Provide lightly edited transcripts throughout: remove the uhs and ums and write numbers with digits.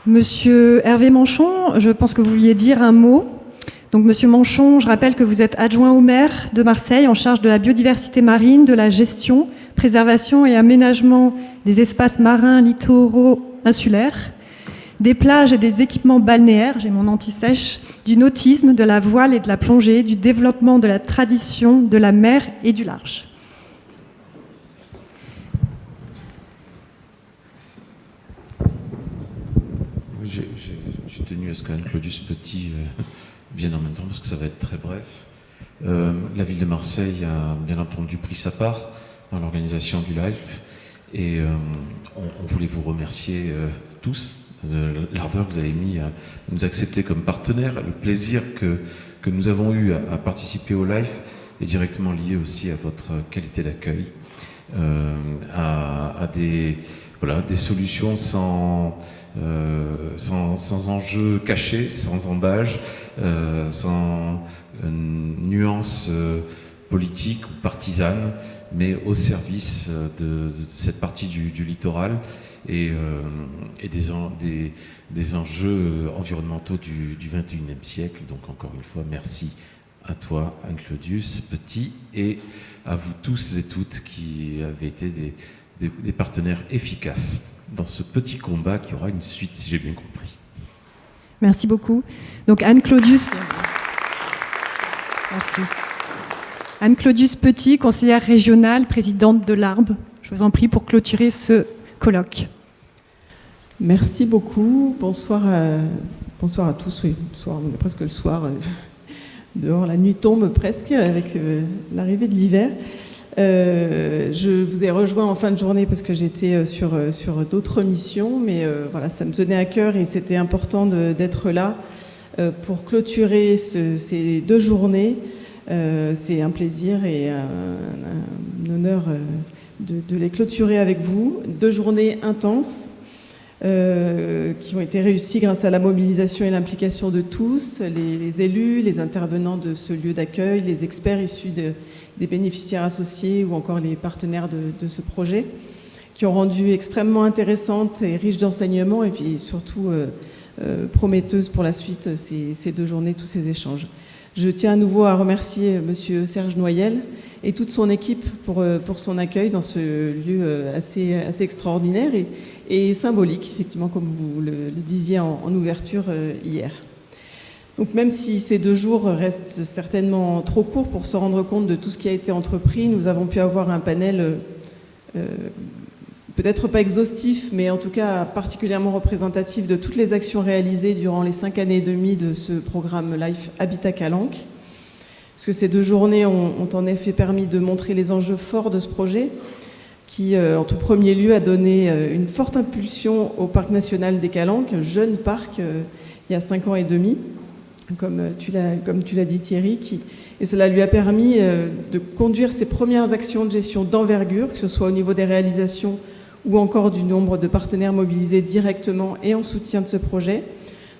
Monsieur Hervé Manchon, je pense que vous vouliez dire un mot. Donc, Monsieur Manchon, je rappelle que vous êtes adjoint au maire de Marseille en charge de la biodiversité marine, de la gestion, préservation et aménagement des espaces marins littoraux insulaires, des plages et des équipements balnéaires, j'ai mon anti-sèche, du nautisme, de la voile et de la plongée, du développement de la tradition de la mer et du large. J'ai tenu à ce qu'Anne Claudius Petit vienne en même temps parce que ça va être très bref. La ville de Marseille a bien entendu pris sa part dans l'organisation du LIFE et on voulait vous remercier tous de l'ardeur que vous avez mis à nous accepter comme partenaires. Le plaisir que nous avons eu à participer au LIFE est directement lié aussi à votre qualité d'accueil, à des solutions sans enjeux cachés, sans embâge, sans nuances politiques ou partisanes, mais au service de cette partie du littoral et des enjeux environnementaux du XXIe siècle. Donc encore une fois, merci à toi, Anne Claudius Petit, et à vous tous et toutes qui avez été des partenaires efficaces dans ce petit combat qui aura une suite, si j'ai bien compris. Merci beaucoup. Donc Anne Claudius. Merci. Anne Claudius Petit, conseillère régionale, présidente de l'ARB. Je vous en prie pour clôturer ce colloque. Merci beaucoup. Bonsoir à tous. Oui, bonsoir, on est presque le soir. Dehors, la nuit tombe presque avec l'arrivée de l'hiver. Je vous ai rejoint en fin de journée parce que j'étais sur d'autres missions, mais voilà, ça me tenait à cœur et c'était important d'être là pour clôturer ces 2 journées. C'est un plaisir et un honneur de les clôturer avec vous. 2 journées intenses qui ont été réussies grâce à la mobilisation et l'implication de tous, les élus, les intervenants de ce lieu d'accueil, les experts issus des bénéficiaires associés ou encore les partenaires de ce projet, qui ont rendu extrêmement intéressante et riche d'enseignements et puis surtout prometteuse pour la suite ces 2 journées, tous ces échanges. Je tiens à nouveau à remercier Monsieur Serge Noyel et toute son équipe pour son accueil dans ce lieu assez extraordinaire et symbolique, effectivement, comme vous le disiez en ouverture hier. Donc même si ces 2 jours restent certainement trop courts pour se rendre compte de tout ce qui a été entrepris, nous avons pu avoir un panel peut-être pas exhaustif, mais en tout cas particulièrement représentatif de toutes les actions réalisées durant les 5 années et demie de ce programme LIFE Habitat Calanque. Parce que ces 2 journées ont en effet permis de montrer les enjeux forts de ce projet, qui, en tout premier lieu, a donné une forte impulsion au Parc national des Calanques, un jeune parc il y a 5 ans et demi, comme tu l'as dit Thierry, et cela lui a permis de conduire ses premières actions de gestion d'envergure, que ce soit au niveau des réalisations ou encore du nombre de partenaires mobilisés directement et en soutien de ce projet.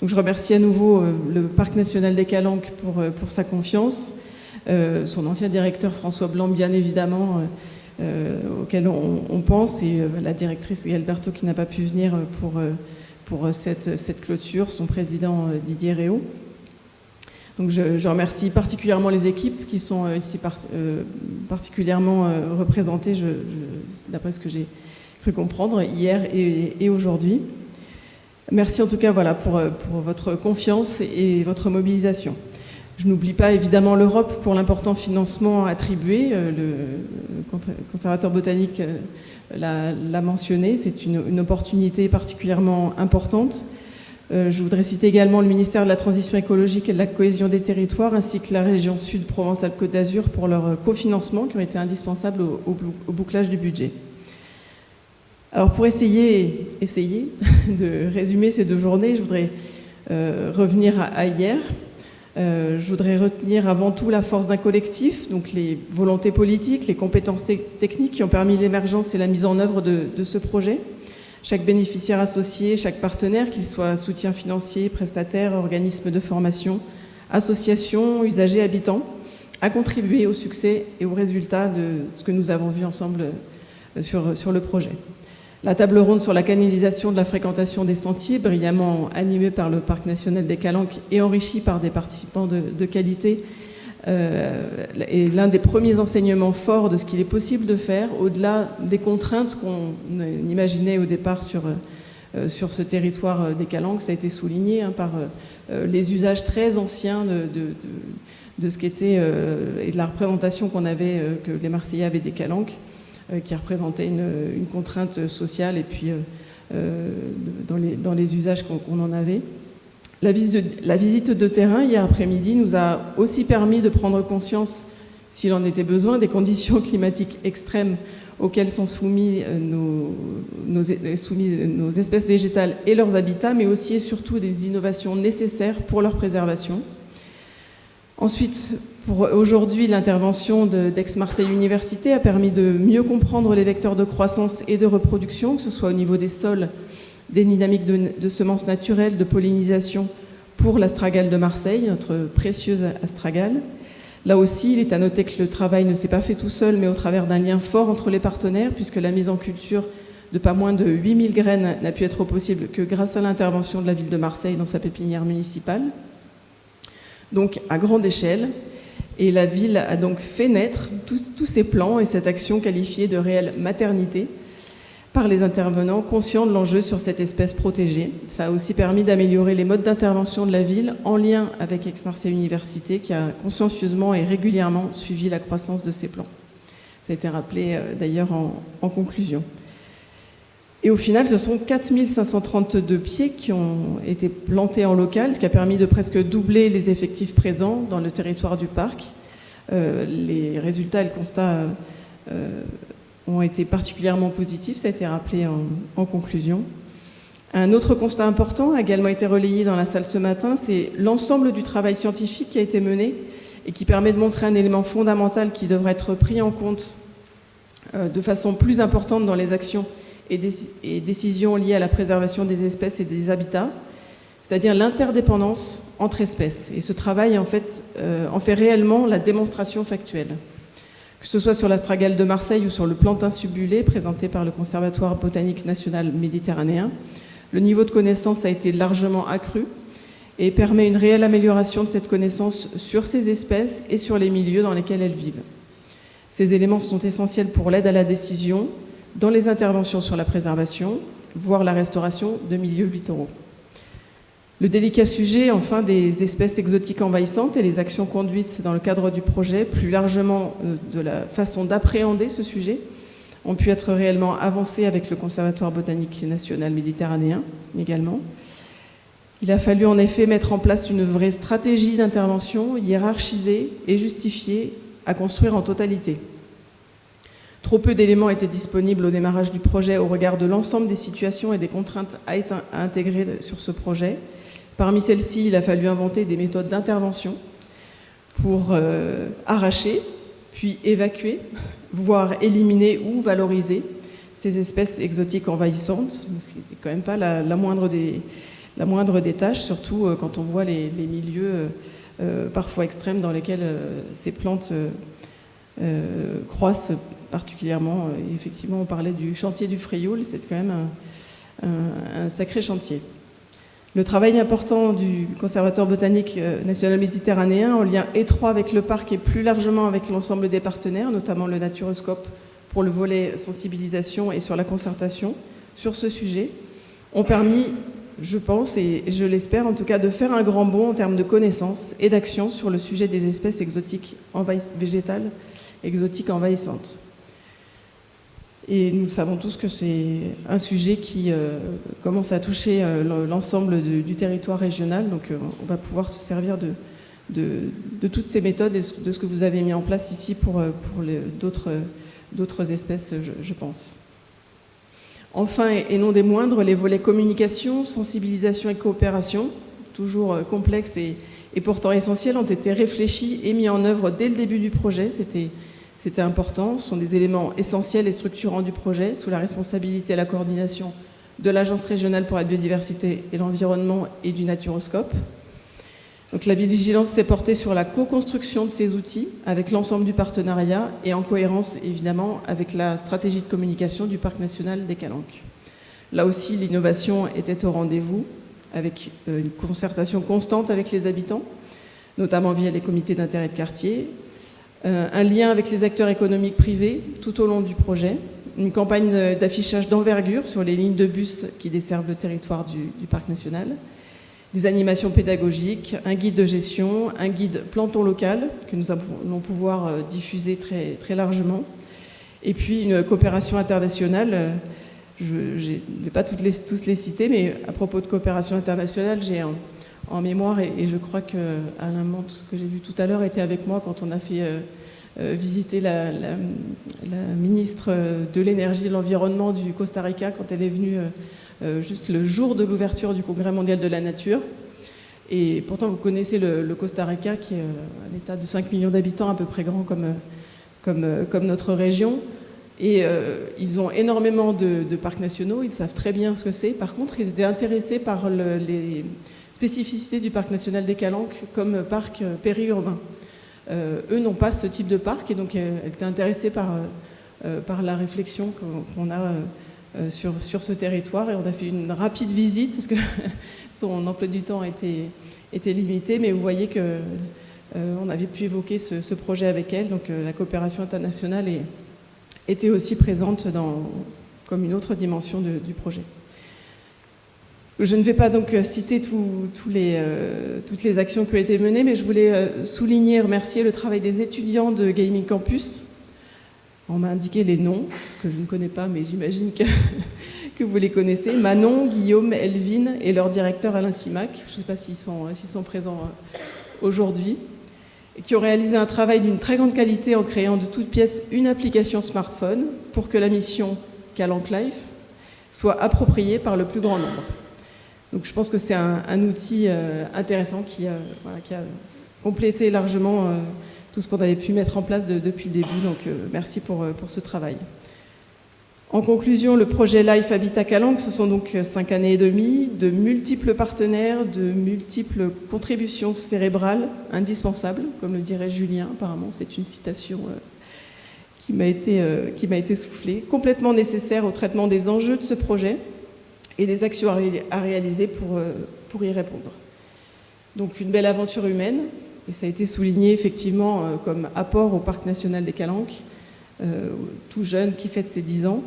Donc je remercie à nouveau le Parc national des Calanques pour sa confiance, son ancien directeur François Blanc bien évidemment, auquel on pense, et la directrice Gaëlle Berthaud qui n'a pas pu venir pour cette clôture, son président Didier Réau. Donc je remercie particulièrement les équipes qui sont ici particulièrement représentées, d'après ce que j'ai cru comprendre, hier et aujourd'hui. Merci en tout cas pour votre confiance et votre mobilisation. Je n'oublie pas évidemment l'Europe pour l'important financement attribué. Le conservateur botanique l'a mentionné, c'est une opportunité particulièrement importante. Je voudrais citer également le ministère de la Transition écologique et de la cohésion des territoires, ainsi que la région Sud Provence-Alpes-Côte d'Azur pour leur cofinancement qui ont été indispensables au bouclage du budget. Alors pour essayer de résumer ces 2 journées, je voudrais revenir à hier. Je voudrais retenir avant tout la force d'un collectif, donc les volontés politiques, les compétences techniques qui ont permis l'émergence et la mise en œuvre de ce projet. Chaque bénéficiaire associé, chaque partenaire, qu'il soit soutien financier, prestataire, organisme de formation, association, usagers, habitants, a contribué au succès et au résultat de ce que nous avons vu ensemble sur le projet. La table ronde sur la canalisation de la fréquentation des sentiers, brillamment animée par le Parc national des Calanques et enrichie par des participants de qualité, est l'un des premiers enseignements forts de ce qu'il est possible de faire, au-delà des contraintes qu'on imaginait au départ sur ce territoire des Calanques. Ça a été souligné par les usages très anciens de ce qu'était et de la représentation qu'on avait, que les Marseillais avaient des Calanques, qui représentait une contrainte sociale et puis dans les usages qu'on en avait. La visite de terrain hier après-midi nous a aussi permis de prendre conscience, s'il en était besoin, des conditions climatiques extrêmes auxquelles sont soumis nos espèces végétales et leurs habitats, mais aussi et surtout des innovations nécessaires pour leur préservation. Ensuite, pour aujourd'hui, l'intervention d'Aix-Marseille Université a permis de mieux comprendre les vecteurs de croissance et de reproduction, que ce soit au niveau des sols, des dynamiques de semences naturelles, de pollinisation pour l'astragale de Marseille, notre précieuse astragale. Là aussi, il est à noter que le travail ne s'est pas fait tout seul, mais au travers d'un lien fort entre les partenaires, puisque la mise en culture de pas moins de 8000 graines n'a pu être possible que grâce à l'intervention de la ville de Marseille dans sa pépinière municipale. Donc à grande échelle, et la ville a donc fait naître tous ces plans et cette action qualifiée de réelle maternité par les intervenants conscients de l'enjeu sur cette espèce protégée. Ça a aussi permis d'améliorer les modes d'intervention de la ville en lien avec Aix-Marseille Université qui a consciencieusement et régulièrement suivi la croissance de ces plans. Ça a été rappelé d'ailleurs en conclusion. Et au final, ce sont 4532 pieds qui ont été plantés en local, ce qui a permis de presque doubler les effectifs présents dans le territoire du parc. Les résultats et le constat ont été particulièrement positifs, ça a été rappelé en conclusion. Un autre constat important a également été relayé dans la salle ce matin, c'est l'ensemble du travail scientifique qui a été mené et qui permet de montrer un élément fondamental qui devrait être pris en compte de façon plus importante dans les actions et décisions liées à la préservation des espèces et des habitats, c'est-à-dire l'interdépendance entre espèces. Et ce travail, en fait réellement la démonstration factuelle. Que ce soit sur l'astragale de Marseille ou sur le plantain subulé présenté par le Conservatoire botanique national méditerranéen, le niveau de connaissance a été largement accru et permet une réelle amélioration de cette connaissance sur ces espèces et sur les milieux dans lesquels elles vivent. Ces éléments sont essentiels pour l'aide à la décision, dans les interventions sur la préservation, voire la restauration de milieux littoraux. Le délicat sujet, enfin, des espèces exotiques envahissantes et les actions conduites dans le cadre du projet, plus largement de la façon d'appréhender ce sujet, ont pu être réellement avancées avec le Conservatoire botanique national méditerranéen également. Il a fallu en effet mettre en place une vraie stratégie d'intervention hiérarchisée et justifiée à construire en totalité. Trop peu d'éléments étaient disponibles au démarrage du projet au regard de l'ensemble des situations et des contraintes à intégrer sur ce projet. Parmi celles-ci, il a fallu inventer des méthodes d'intervention pour arracher, puis évacuer, voire éliminer ou valoriser ces espèces exotiques envahissantes, ce qui n'était quand même pas la moindre des tâches, surtout quand on voit les milieux parfois extrêmes dans lesquels ces plantes croissent particulièrement. Effectivement, on parlait du chantier du Frioul, c'était quand même un sacré chantier. Le travail important du Conservatoire botanique national méditerranéen, en lien étroit avec le parc et plus largement avec l'ensemble des partenaires, notamment le Naturoscope pour le volet sensibilisation et sur la concertation sur ce sujet, ont permis, je pense, et je l'espère en tout cas, de faire un grand bond en termes de connaissances et d'action sur le sujet des espèces exotiques végétales exotiques envahissantes. Et nous savons tous que c'est un sujet qui commence à toucher l'ensemble du territoire régional, donc on va pouvoir se servir de toutes ces méthodes et de ce que vous avez mis en place ici pour d'autres espèces, je pense. Enfin, et non des moindres, les volets communication, sensibilisation et coopération, toujours complexes et pourtant essentiels, ont été réfléchis et mis en œuvre dès le début du projet. C'était important, ce sont des éléments essentiels et structurants du projet, sous la responsabilité et la coordination de l'Agence régionale pour la biodiversité et l'environnement et du Naturoscope. Donc la vigilance s'est portée sur la co-construction de ces outils avec l'ensemble du partenariat et en cohérence évidemment avec la stratégie de communication du Parc national des Calanques. Là aussi, l'innovation était au rendez-vous, avec une concertation constante avec les habitants, notamment via les comités d'intérêt de quartier, un lien avec les acteurs économiques privés tout au long du projet, une campagne d'affichage d'envergure sur les lignes de bus qui desservent le territoire du parc national, des animations pédagogiques, un guide de gestion, un guide planton local que nous allons pouvoir diffuser très, très largement, et puis une coopération internationale. Je ne vais pas tous les citer, mais à propos de coopération internationale, j'ai en mémoire, et je crois qu'Alain Mante, ce que j'ai vu tout à l'heure, était avec moi quand on a fait visiter la ministre de l'énergie et de l'environnement du Costa Rica, quand elle est venue juste le jour de l'ouverture du Congrès mondial de la nature. Et pourtant, vous connaissez le Costa Rica, qui est un État de 5 millions d'habitants, à peu près grand comme notre région. Et ils ont énormément de parcs nationaux, ils savent très bien ce que c'est. Par contre, ils étaient intéressés par les spécificités du parc national des Calanques comme parc périurbain. Eux n'ont pas ce type de parc, et donc ils étaient intéressés par la réflexion qu'on a sur ce territoire. Et on a fait une rapide visite, parce que son emploi du temps était limité, mais vous voyez qu'on avait pu évoquer ce projet avec elle. Donc la coopération internationale était aussi présente comme une autre dimension du projet. Je ne vais pas donc citer toutes les actions qui ont été menées, mais je voulais souligner et remercier le travail des étudiants de Gaming Campus. On m'a indiqué les noms, que je ne connais pas, mais j'imagine que vous les connaissez. Manon, Guillaume, Elvin et leur directeur Alain Simac, je ne sais pas s'ils sont présents aujourd'hui, qui ont réalisé un travail d'une très grande qualité en créant de toutes pièces une application smartphone pour que la mission Calanque Life soit appropriée par le plus grand nombre. Donc je pense que c'est un outil intéressant qui a complété largement tout ce qu'on avait pu mettre en place depuis le début. Donc merci pour ce travail. En conclusion, le projet Life Habitat Calanque, ce sont donc 5 années et demie, de multiples partenaires, de multiples contributions cérébrales indispensables, comme le dirait Julien, apparemment, c'est une citation qui m'a été soufflée, complètement nécessaire au traitement des enjeux de ce projet et des actions à réaliser pour y répondre. Donc une belle aventure humaine, et ça a été souligné effectivement comme apport au Parc national des Calanques, tout jeune qui fête ses 10 ans.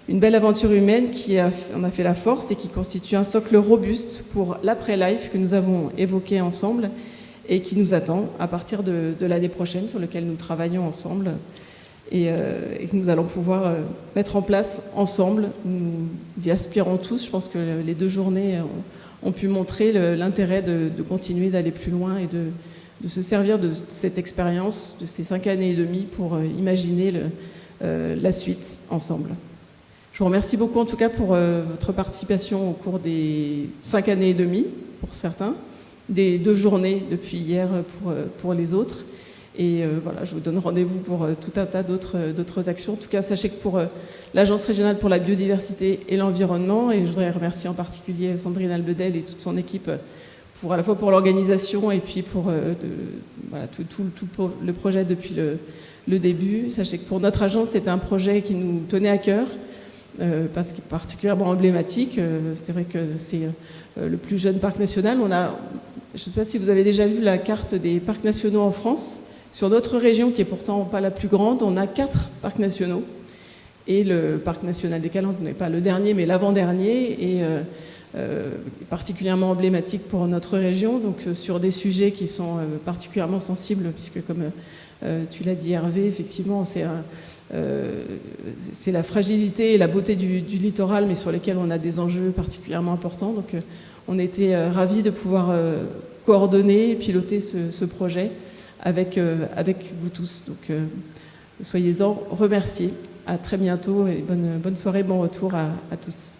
Une belle aventure humaine qui en a fait la force et qui constitue un socle robuste pour l'après-life que nous avons évoqué ensemble et qui nous attend à partir de l'année prochaine, sur lequel nous travaillons ensemble et que nous allons pouvoir mettre en place ensemble. Nous y aspirons tous. Je pense que les 2 journées ont pu montrer l'intérêt de continuer d'aller plus loin et de se servir de cette expérience, de ces 5 années et demie pour imaginer la suite ensemble. Je vous remercie beaucoup en tout cas pour votre participation au cours des 5 années et demie pour certains, des 2 journées depuis hier pour les autres. Et voilà, je vous donne rendez-vous pour tout un tas d'autres actions. En tout cas, sachez que pour l'Agence régionale pour la biodiversité et l'environnement, et je voudrais remercier en particulier Sandrine Albedel et toute son équipe à la fois pour l'organisation et puis pour tout le projet depuis le début. Sachez que pour notre agence, c'était un projet qui nous tenait à cœur, parce qu'il est particulièrement emblématique. C'est vrai que c'est le plus jeune parc national. Je ne sais pas si vous avez déjà vu la carte des parcs nationaux en France. Sur notre région, qui est pourtant pas la plus grande, on a 4 parcs nationaux. Et le parc national des Calanques n'est pas le dernier, mais l'avant-dernier, et particulièrement emblématique pour notre région, donc sur des sujets qui sont particulièrement sensibles, puisque comme tu l'as dit Hervé, effectivement c'est la fragilité et la beauté du littoral, mais sur lesquels on a des enjeux particulièrement importants. Donc on était ravis de pouvoir coordonner et piloter ce projet avec vous tous. Donc soyez-en remerciés. À très bientôt et bonne soirée, bon retour à tous.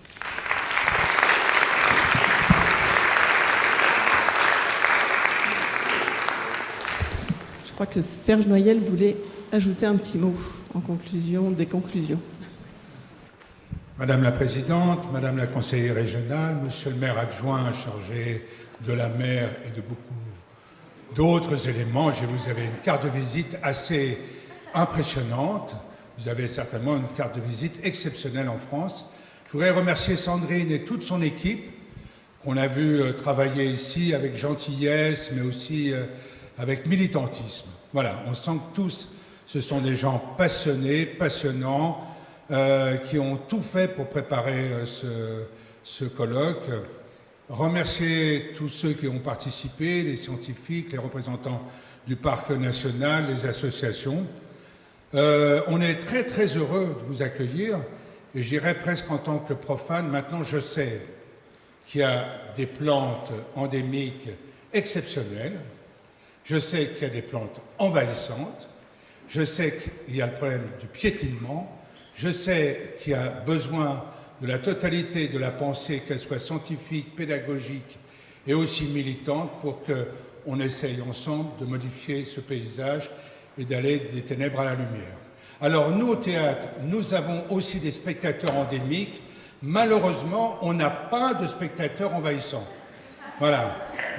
Je crois que Serge Noyel voulait ajouter un petit mot en conclusion des conclusions. Madame la Présidente, Madame la Conseillère régionale, Monsieur le maire adjoint chargé de la mer et de beaucoup d'autres éléments, vous avez une carte de visite assez impressionnante. Vous avez certainement une carte de visite exceptionnelle en France, Je voudrais remercier Sandrine et toute son équipe qu'on a vu travailler ici avec gentillesse, mais aussi avec militantisme. Voilà, on sent que tous, ce sont des gens passionnés, passionnants, qui ont tout fait pour préparer ce colloque. Remercier tous ceux qui ont participé, les scientifiques, les représentants du Parc national, les associations. On est très très heureux de vous accueillir, et je dirais presque en tant que profane, maintenant je sais qu'il y a des plantes endémiques exceptionnelles, je sais qu'il y a des plantes envahissantes, je sais qu'il y a le problème du piétinement, je sais qu'il y a besoin de la totalité de la pensée, qu'elle soit scientifique, pédagogique et aussi militante, pour qu'on essaye ensemble de modifier ce paysage et d'aller des ténèbres à la lumière. Alors nous, au théâtre, nous avons aussi des spectateurs endémiques. Malheureusement, on n'a pas de spectateurs envahissants. Voilà.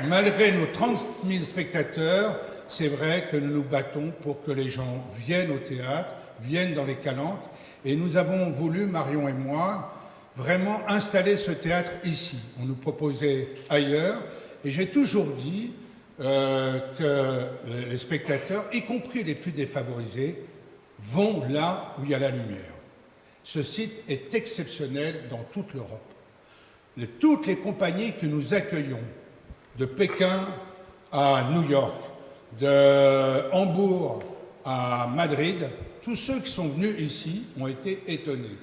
Malgré nos 30 000 spectateurs, c'est vrai que nous nous battons pour que les gens viennent au théâtre, viennent dans les calanques. Et nous avons voulu, Marion et moi, vraiment installer ce théâtre ici. On nous proposait ailleurs. Et j'ai toujours dit que les spectateurs, y compris les plus défavorisés, vont là où il y a la lumière. Ce site est exceptionnel dans toute l'Europe. Toutes les compagnies que nous accueillons, de Pékin à New York, de Hambourg à Madrid, tous ceux qui sont venus ici ont été étonnés.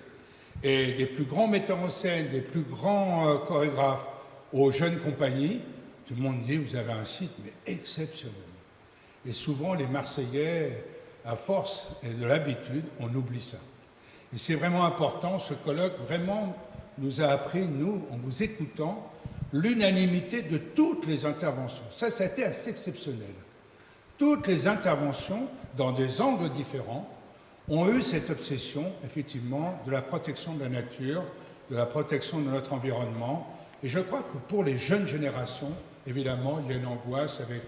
Et des plus grands metteurs en scène, des plus grands chorégraphes aux jeunes compagnies, tout le monde dit, vous avez un site mais exceptionnel. Et souvent, les Marseillais, à force et de l'habitude, on oublie ça. Et c'est vraiment important, ce colloque vraiment nous a appris, nous, en vous écoutant, l'unanimité de toutes les interventions. Ça a été assez exceptionnel. Toutes les interventions, dans des angles différents, ont eu cette obsession, effectivement, de la protection de la nature, de la protection de notre environnement. Et je crois que pour les jeunes générations, évidemment, il y a une angoisse avec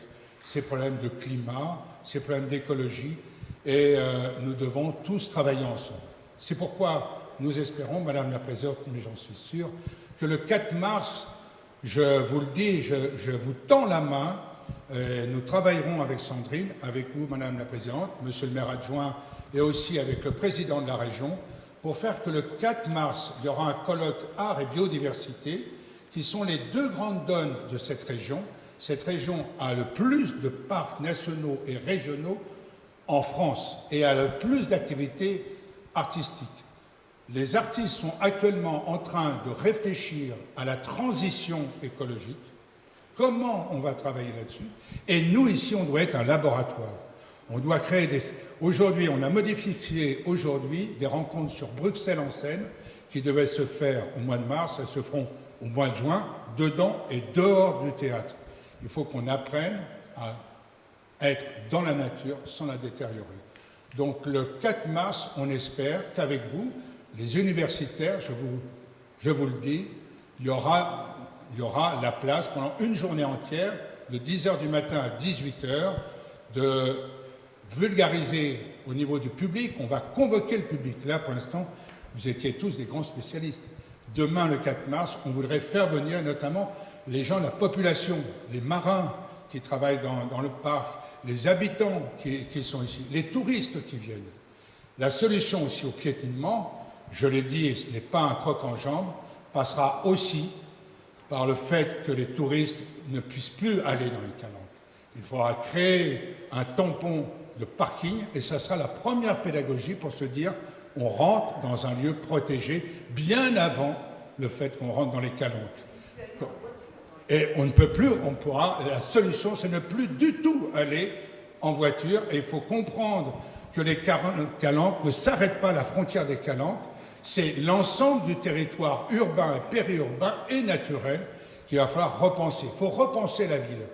ces problèmes de climat, ces problèmes d'écologie, et nous devons tous travailler ensemble. C'est pourquoi nous espérons, Madame la Présidente, mais j'en suis sûr, que le 4 mars, je vous le dis, je vous tends la main, nous travaillerons avec Sandrine, avec vous, Madame la Présidente, Monsieur le maire adjoint, et aussi avec le président de la région, pour faire que le 4 mars, il y aura un colloque art et biodiversité, qui sont les deux grandes donnes de cette région. Cette région a le plus de parcs nationaux et régionaux en France et a le plus d'activités artistiques. Les artistes sont actuellement en train de réfléchir à la transition écologique, comment on va travailler là-dessus, et nous, ici, on doit être un laboratoire. On doit créer des... Aujourd'hui, on a modifié aujourd'hui des rencontres sur Bruxelles en Seine qui devaient se faire au mois de mars, elles se feront au mois de juin, dedans et dehors du théâtre. Il faut qu'on apprenne à être dans la nature sans la détériorer. Donc le 4 mars, on espère qu'avec vous, les universitaires, je vous le dis, il y aura la place pendant une journée entière, de 10h du matin à 18h, de vulgariser au niveau du public. On va convoquer le public. Là, pour l'instant, vous étiez tous des grands spécialistes. Demain, le 4 mars, on voudrait faire venir notamment les gens, la population, les marins qui travaillent dans le parc, les habitants qui sont ici, les touristes qui viennent. La solution aussi au piétinement, je l'ai dit, et ce n'est pas un croc en jambe, passera aussi par le fait que les touristes ne puissent plus aller dans les calanques. Il faudra créer un tampon de parking, et ça sera la première pédagogie pour se dire on rentre dans un lieu protégé bien avant le fait qu'on rentre dans les calanques. Et on ne peut plus, la solution, c'est ne plus du tout aller en voiture, et il faut comprendre que les calanques ne s'arrêtent pas à la frontière des calanques, c'est l'ensemble du territoire urbain et périurbain et naturel qu'il va falloir repenser. Il faut repenser la ville.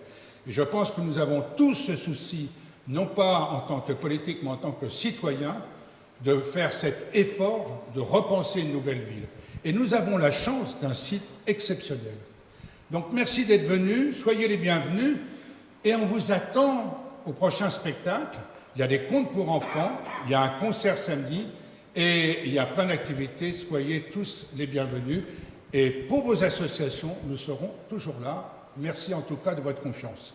Et je pense que nous avons tous ce souci, non pas en tant que politique, mais en tant que citoyens, de faire cet effort de repenser une nouvelle ville. Et nous avons la chance d'un site exceptionnel. Donc merci d'être venus, soyez les bienvenus, et on vous attend au prochain spectacle. Il y a des contes pour enfants, il y a un concert samedi, Et il y a plein d'activités, soyez tous les bienvenus. Et pour vos associations, nous serons toujours là. Merci en tout cas de votre confiance.